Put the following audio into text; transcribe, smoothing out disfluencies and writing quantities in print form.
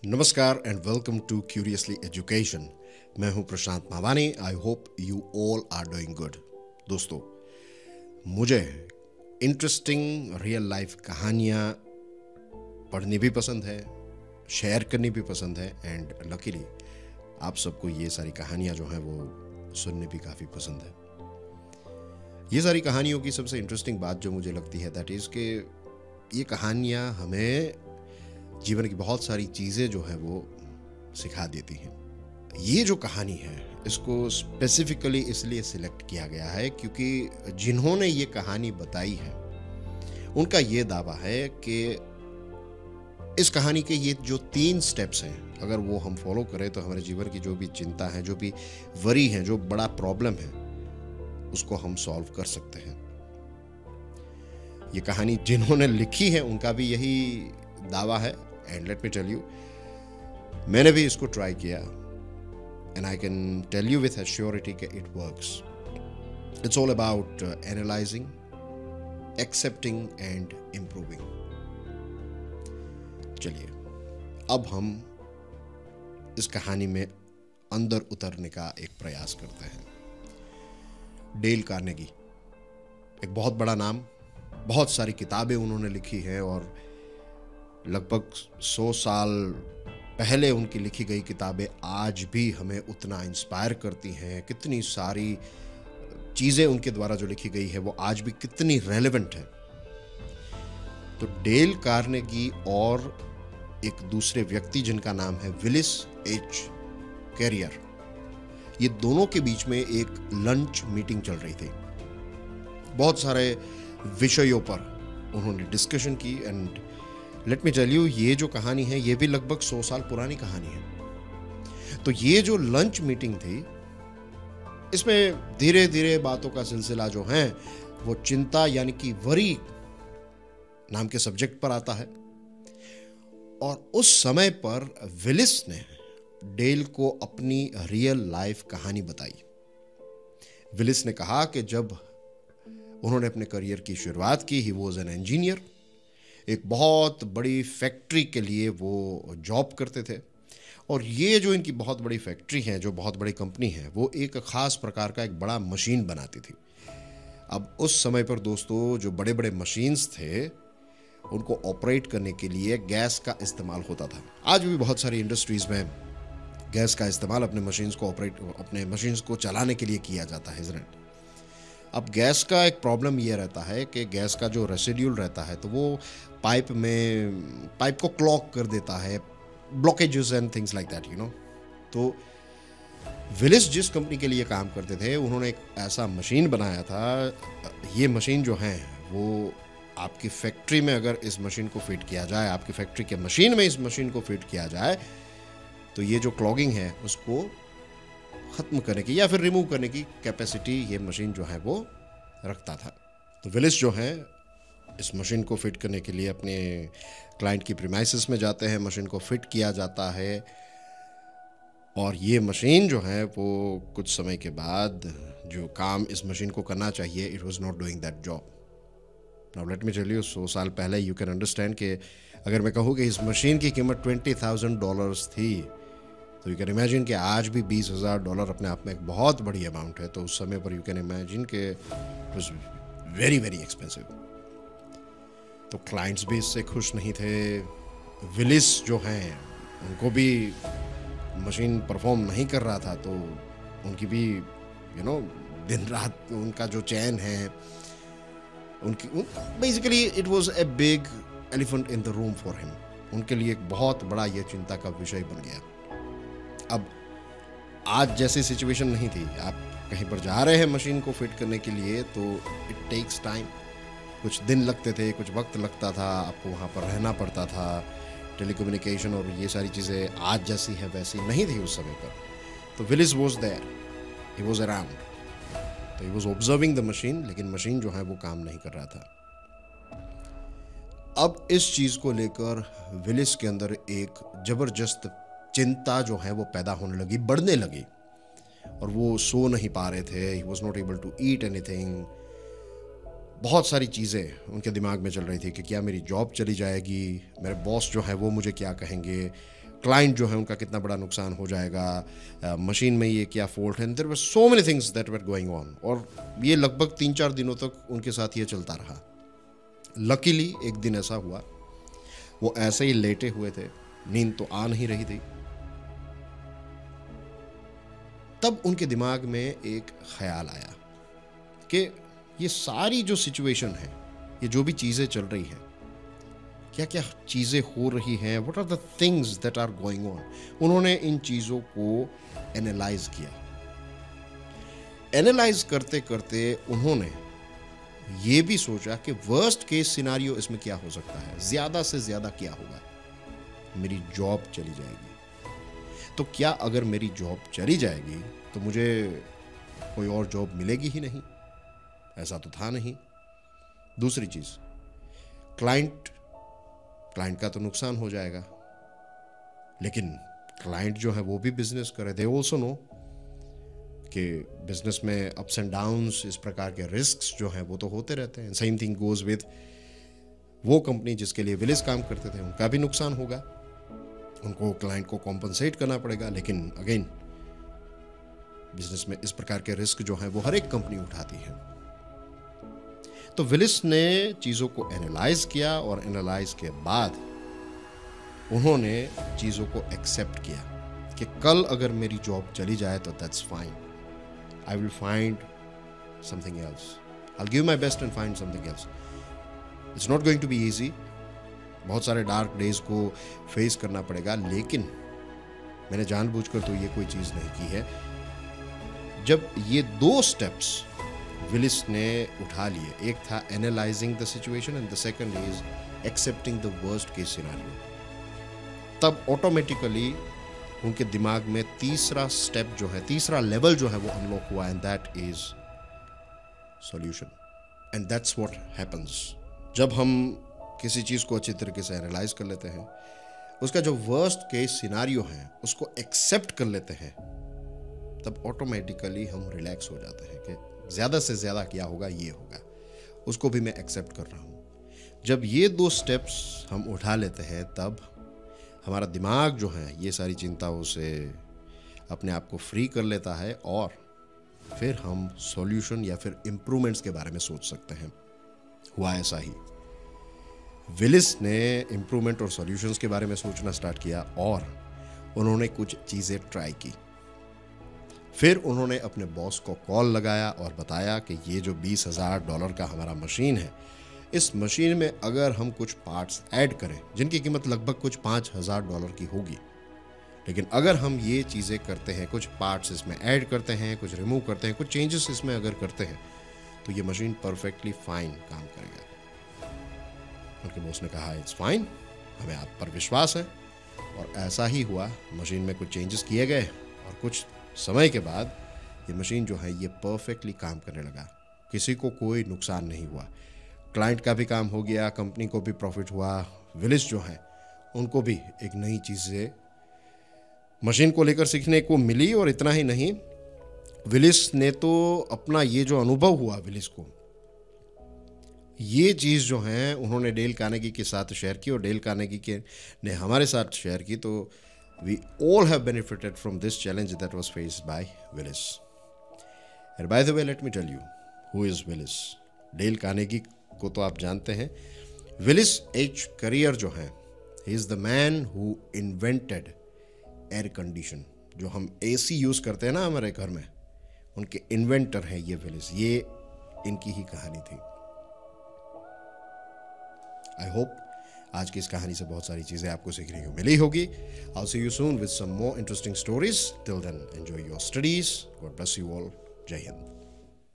नमस्कार and welcome to curiously education. मैं हूं Prashant Mawani. I hope you all are doing good. दोस्तों, मुझे इंटरेस्टिंग रियल लाइफ कहानियां पढ़नी भी पसंद है, शेयर करनी भी पसंद है एंड लकीली आप सबको ये सारी कहानियां जो हैं वो सुननी भी काफ़ी पसंद है। ये सारी कहानियों की सबसे इंटरेस्टिंग बात जो मुझे लगती है दैट इज़ कि ये कहानियां हमें जीवन की बहुत सारी चीज़ें जो हैं वो सिखा देती हैं। ये जो कहानी है इसको स्पेसिफिकली इसलिए सिलेक्ट किया गया है क्योंकि जिन्होंने ये कहानी बताई है उनका ये दावा है कि इस कहानी के ये जो 3 स्टेप्स हैं, अगर वो हम फॉलो करें तो हमारे जीवन की जो भी चिंता है, जो भी वरी है, जो बड़ा प्रॉब्लम है, उसको हम सॉल्व कर सकते हैं। ये कहानी जिन्होंने लिखी है उनका भी यही दावा है and let me tell you, मैंने भी इसको ट्राई किया and I can tell you with assurity कि it works. It's all about analysing, accepting and improving. चलिए अब हम इस कहानी में अंदर उतरने का एक प्रयास करते हैं। डेल कार्नेगी एक बहुत बड़ा नाम, बहुत सारी किताबें उन्होंने लिखी हैं और लगभग 100 साल पहले उनकी लिखी गई किताबें आज भी हमें उतना इंस्पायर करती हैं। कितनी सारी चीज़ें उनके द्वारा जो लिखी गई है वो आज भी कितनी रेलेवेंट है। तो डेल कार्नेगी और एक दूसरे व्यक्ति जिनका नाम है विलिस एच कैरियर, ये दोनों के बीच में एक लंच मीटिंग चल रही थी। बहुत सारे विषयों पर उन्होंने डिस्कशन की and let me tell you, ये जो कहानी है ये भी लगभग 100 साल पुरानी कहानी है। तो ये जो लंच मीटिंग थी इसमें धीरे धीरे बातों का सिलसिला जो है वो चिंता यानी कि वरी नाम के सब्जेक्ट पर आता है। और उस समय पर विलिस ने डेल को अपनी रियल लाइफ कहानी बताई। विलिस ने कहा कि जब उन्होंने अपने करियर की शुरुआत की, ही वॉज एन इंजीनियर, एक बहुत बड़ी फैक्ट्री के लिए वो जॉब करते थे। और ये जो इनकी बहुत बड़ी फैक्ट्री है, जो बहुत बड़ी कंपनी है, वो एक ख़ास प्रकार का एक बड़ा मशीन बनाती थी। अब उस समय पर दोस्तों जो बड़े बड़े मशीन्स थे उनको ऑपरेट करने के लिए गैस का इस्तेमाल होता था। आज भी बहुत सारी इंडस्ट्रीज़ में गैस का इस्तेमाल अपने मशीन्स को चलाने के लिए किया जाता है, इज़न्ट इट? अब गैस का एक प्रॉब्लम ये रहता है कि गैस का जो रेसिड्यूल रहता है तो वो पाइप को क्लॉग कर देता है, blockages and things like that, you know. तो विलिस जिस कंपनी के लिए काम करते थे उन्होंने एक ऐसा मशीन बनाया था। ये मशीन जो है वो आपकी फैक्ट्री में अगर इस मशीन को फिट किया जाए, आपकी फैक्ट्री के मशीन में इस मशीन को फिट किया जाए तो ये जो क्लॉगिंग है उसको ख़त्म करने की या फिर रिमूव करने की कैपेसिटी ये मशीन जो है वो रखता था। तो विलिस जो है इस मशीन को फिट करने के लिए अपने क्लाइंट की प्रीमाइसेस में जाते हैं, मशीन को फिट किया जाता है और ये मशीन जो है वो कुछ समय के बाद जो काम इस मशीन को करना चाहिए, it was not doing that job. Now let me tell you, 100 साल पहले यू कैन अंडरस्टैंड कि अगर मैं कहूँ कि इस मशीन की कीमत $20,000 थी तो यू कैन इमेजिन कि आज भी $20,000 अपने आप में एक बहुत बड़ी अमाउंट है। तो उस समय पर यू कैन इमेजिन कि it was very very expensive. तो क्लाइंट्स भी इससे खुश नहीं थे। विलिस जो हैं उनको भी मशीन परफॉर्म नहीं कर रहा था तो उनकी भी दिन रात उनका जो चैन है उनकी basically it was a big elephant in the room for him. उनके लिए एक बहुत बड़ा ये चिंता का विषय बन गया। अब आज जैसी सिचुएशन नहीं थी, आप कहीं पर जा रहे हैं मशीन को फिट करने के लिए तो इट टेक्स टाइम, कुछ दिन लगते थे, कुछ वक्त लगता था, आपको वहाँ पर रहना पड़ता था। टेलीकम्युनिकेशन और ये सारी चीज़ें आज जैसी है वैसी नहीं थी उस समय पर। तो Willis was there, he was around, तो he was observing the machine, लेकिन मशीन जो है वो काम नहीं कर रहा था। अब इस चीज़ को लेकर विलिस के अंदर एक ज़बरदस्त चिंता जो है वो पैदा होने लगी, बढ़ने लगी और वो सो नहीं पा रहे थे। He was not able to eat anything. बहुत सारी चीज़ें उनके दिमाग में चल रही थी कि क्या मेरी जॉब चली जाएगी, मेरे बॉस जो है वो मुझे क्या कहेंगे, क्लाइंट जो है उनका कितना बड़ा नुकसान हो जाएगा, मशीन में ये क्या फॉल्ट है, there were so many things that were going on. और ये लगभग 3-4 दिनों तक उनके साथ ये चलता रहा। लकीली एक दिन ऐसा हुआ, वो ऐसे ही लेटे हुए थे, नींद तो आ नहीं रही थी, तब उनके दिमाग में एक ख्याल आया कि ये सारी जो सिचुएशन है, ये जो भी चीज़ें चल रही हैं, क्या क्या चीज़ें हो रही हैं, what are the things that are going on. उन्होंने इन चीज़ों को एनालाइज किया। एनालाइज करते करते उन्होंने ये भी सोचा कि वर्स्ट केस सिनारियो इसमें क्या हो सकता है, ज़्यादा से ज़्यादा क्या होगा, मेरी जॉब चली जाएगी। तो क्या अगर मेरी जॉब चली जाएगी तो मुझे कोई और जॉब मिलेगी ही नहीं? ऐसा तो था नहीं। दूसरी चीज़, क्लाइंट का तो नुकसान हो जाएगा, लेकिन क्लाइंट जो है वो भी बिजनेस करे। दे ऑल्सो नो कि बिजनेस में अप्स एंड डाउन्स, इस प्रकार के रिस्क्स जो हैं वो तो होते रहते हैं। सेम थिंग गोज विद वो कंपनी जिसके लिए विलिस काम करते थे, उनका भी नुकसान होगा, उनको क्लाइंट को कॉम्पनसेट करना पड़ेगा। लेकिन अगेन बिजनेस में इस प्रकार के रिस्क जो हैं वो हर एक कंपनी उठाती है। तो विलिस ने चीज़ों को एनालाइज किया और एनालाइज के बाद उन्होंने चीज़ों को एक्सेप्ट किया कि कल अगर मेरी जॉब चली जाए तो that's fine, I will find something else, I will give my best and find something else. It's not going to be easy, बहुत सारे डार्क डेज को फेस करना पड़ेगा, लेकिन मैंने जानबूझकर तो ये कोई चीज़ नहीं की है। जब ये 2 स्टेप्स विलिस ने उठा लिए, एक था analysing the situation and the second is accepting the worst case scenario, तब ऑटोमेटिकली उनके दिमाग में तीसरा स्टेप जो है, तीसरा लेवल जो है वो अनलॉक हुआ, and that is solution. And that's what happens जब हम किसी चीज़ को अच्छी तरीके से एनालाइज कर लेते हैं, उसका जो वर्स्ट केस सिनारियो है उसको एक्सेप्ट कर लेते हैं, तब ऑटोमेटिकली हम रिलैक्स हो जाते हैं कि ज़्यादा से ज़्यादा क्या होगा, ये होगा, उसको भी मैं एक्सेप्ट कर रहा हूँ। जब ये 2 स्टेप्स हम उठा लेते हैं, तब हमारा दिमाग जो है ये सारी चिंताओं से अपने आप को फ्री कर लेता है, और फिर हम सॉल्यूशन या फिर इम्प्रूवमेंट्स के बारे में सोच सकते हैं। हुआ ऐसा ही, विलिस ने इम्प्रूवमेंट और सॉल्यूशंस के बारे में सोचना स्टार्ट किया और उन्होंने कुछ चीज़ें ट्राई की। फिर उन्होंने अपने बॉस को कॉल लगाया और बताया कि ये जो $20,000 का हमारा मशीन है, इस मशीन में अगर हम कुछ पार्ट्स ऐड करें जिनकी कीमत लगभग कुछ $5,000 की होगी, लेकिन अगर हम ये चीज़ें करते हैं, कुछ पार्ट्स इसमें ऐड करते हैं, कुछ रिमूव करते हैं, कुछ चेंजेस इसमें अगर करते हैं, तो ये मशीन परफेक्टली फाइन काम करेगा। उनके बॉस ने कहा इट्स फाइन, हमें आप पर विश्वास है। और ऐसा ही हुआ, मशीन में कुछ चेंजेस किए गए और कुछ समय के बाद ये मशीन जो है ये परफेक्टली काम करने लगा, किसी को कोई नुकसान नहीं हुआ, क्लाइंट का भी काम हो गया, कंपनी को भी प्रॉफिट हुआ, विलिस जो है उनको भी एक नई चीज़ें मशीन को लेकर सीखने को मिली। और इतना ही नहीं, विलिस ने तो अपना ये जो अनुभव हुआ विलिस को, ये चीज़ जो है उन्होंने डेल कार्नेगी के साथ शेयर की और डेल कार्नेगी के ने हमारे साथ शेयर की। तो we all have benefited from this challenge that was faced by Willis. And by the way, let me tell you, who is Willis? Dale Carnegie को तो आप जानते हैं। Willis H. Currier जो है, he is the man who invented air condition। जो हम AC use करते हैं ना हमारे घर में, उनके इन्वेंटर हैं ये विलिस। ये इनकी ही कहानी थी। आई होप आज की इस कहानी से बहुत सारी चीज़ें आपको सीखने को मिली होगी। I'll see you soon with some more interesting stories. Till then, enjoy your studies. God bless you all. जय हिंद।